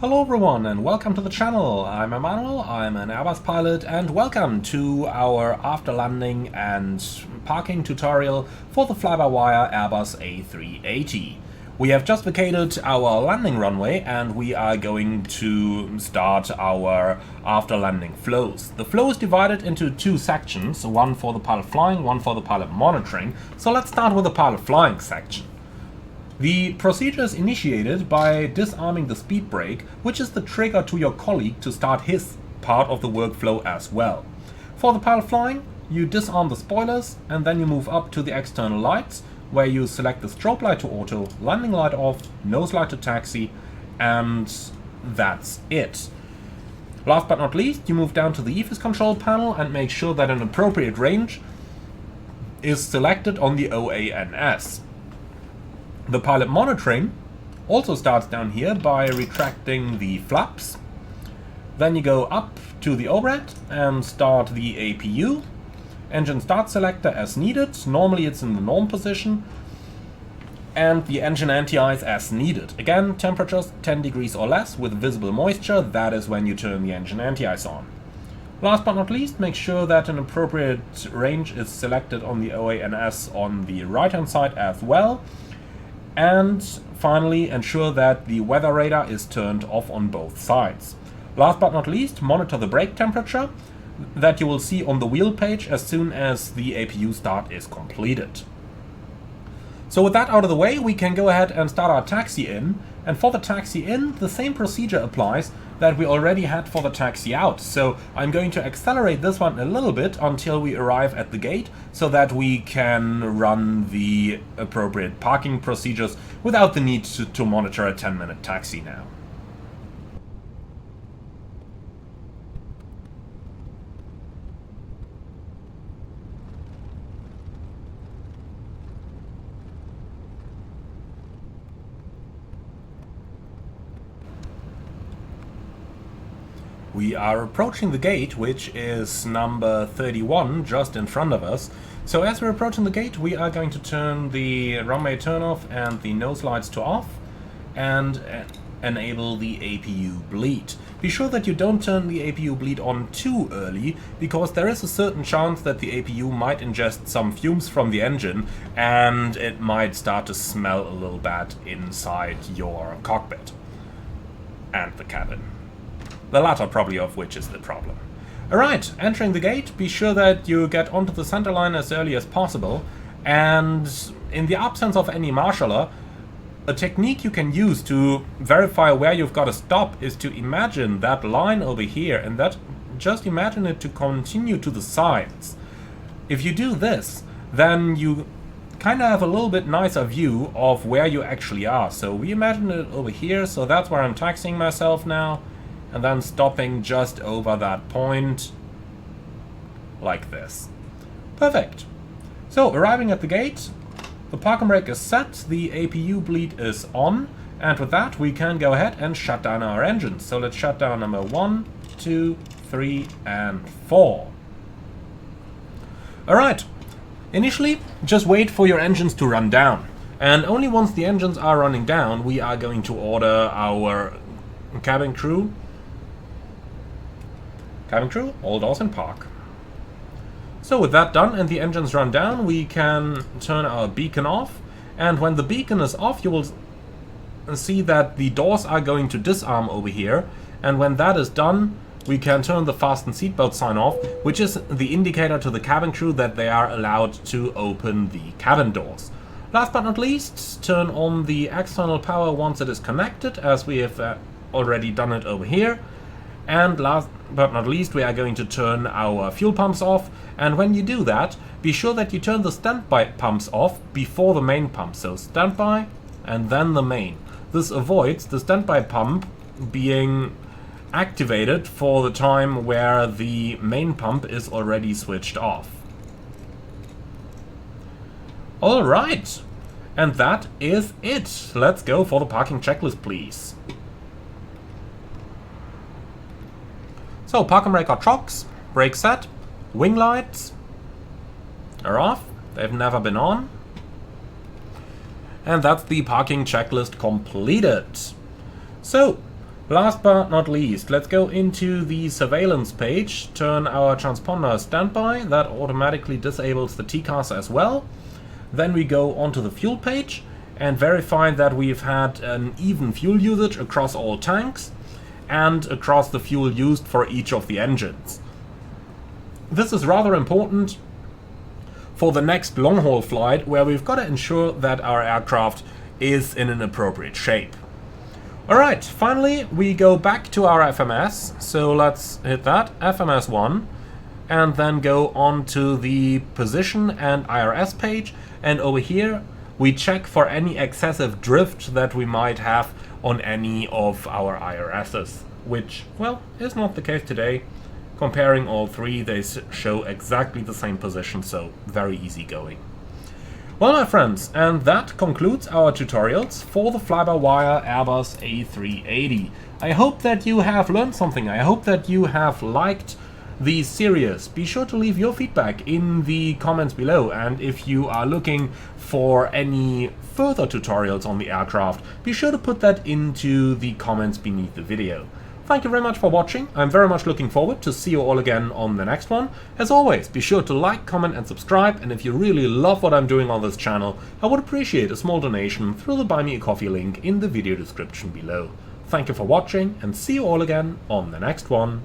Hello everyone and welcome to the channel. I'm Emmanuel, I'm an Airbus pilot, and welcome to our after landing and parking tutorial for the fly-by-wire Airbus A380. We have just vacated our landing runway and we are going to start our after landing flows. The flow is divided into two sections, one for the pilot flying, one for the pilot monitoring. So let's start with the pilot flying section. The procedure is initiated by disarming the speed brake, which is the trigger to your colleague to start his part of the workflow as well. For the pilot flying, you disarm the spoilers and then you move up to the external lights, where you select the strobe light to auto, landing light off, nose light to taxi, and that's it. Last but not least, you move down to the EFIS control panel and make sure that an appropriate range is selected on the OANS. The pilot monitoring also starts down here by retracting the flaps. Then you go up to the overhead and start the APU. Engine start selector as needed. Normally it's in the norm position. And the engine anti-ice as needed. Again, temperatures 10 degrees or less with visible moisture. That is when you turn the engine anti-ice on. Last but not least, make sure that an appropriate range is selected on the OANS on the right hand side as well. And finally, ensure that the weather radar is turned off on both sides. Last but not least, monitor the brake temperature that you will see on the wheel page as soon as the APU start is completed. So with that out of the way, we can go ahead and start our taxi in. And for the taxi in, the same procedure applies that we already had for the taxi out. So I'm going to accelerate this one a little bit until we arrive at the gate so that we can run the appropriate parking procedures without the need to monitor a 10-minute taxi now. We are approaching the gate, which is number 31, just in front of us. So as we're approaching the gate, we are going to turn the runway turnoff and the nose lights to off and enable the APU bleed. Be sure that you don't turn the APU bleed on too early, because there is a certain chance that the APU might ingest some fumes from the engine and it might start to smell a little bad inside your cockpit and the cabin. The latter probably of which is the problem. Alright, entering the gate, be sure that you get onto the center line as early as possible, and in the absence of any marshaller, a technique you can use to verify where you've got to stop is to imagine that line over here, and just imagine it to continue to the sides. If you do this, then you kind of have a little bit nicer view of where you actually are. So we imagine it over here, so that's where I'm taxiing myself now. And then stopping just over that point, like this. Perfect. So, arriving at the gate, the parking brake is set, the APU bleed is on, and with that we can go ahead and shut down our engines. So let's shut down number 1, 2, 3, and 4. Alright, initially just wait for your engines to run down. And only once the engines are running down, we are going to order our cabin crew, all doors in park. So with that done and the engines run down, we can turn our beacon off. And when the beacon is off, you will see that the doors are going to disarm over here. And when that is done, we can turn the fasten seatbelt sign off, which is the indicator to the cabin crew that they are allowed to open the cabin doors. Last but not least, turn on the external power once it is connected, as we have already done it over here. And last but not least, we are going to turn our fuel pumps off. And when you do that, be sure that you turn the standby pumps off before the main pump. So standby and then the main. This avoids the standby pump being activated for the time where the main pump is already switched off. Alright, and that is it. Let's go for the parking checklist, please. So, parking brake are chocks, brake set, wing lights are off, they've never been on. And that's the parking checklist completed. So, Last but not least, let's go into the surveillance page, turn our transponder standby, that automatically disables the TCAS as well. Then we go onto the fuel page and verify that we've had an even fuel usage across all tanks and across the fuel used for each of the engines. This is rather important for the next long-haul flight, where we've got to ensure that our aircraft is in an appropriate shape. Alright, finally we go back to our FMS, so let's hit that, FMS 1, and then go on to the position and IRS page, and over here we check for any excessive drift that we might have on any of our IRSs, which, well, is not the case today. Comparing all three, they show exactly the same position, so very easy going. Well, my friends, and that concludes our tutorials for the fly-by-wire Airbus A380. I hope that you have learned something. I hope that you have liked the series. Be sure to leave your feedback in the comments below, and if you are looking for any further tutorials on the aircraft, be sure to put that into the comments beneath the video. Thank you very much for watching. I'm very much looking forward to see you all again on the next one. As always, be sure to like, comment and subscribe, and if you really love what I'm doing on this channel, I would appreciate a small donation through the Buy Me a Coffee link in the video description below. Thank you for watching, and see you all again on the next one.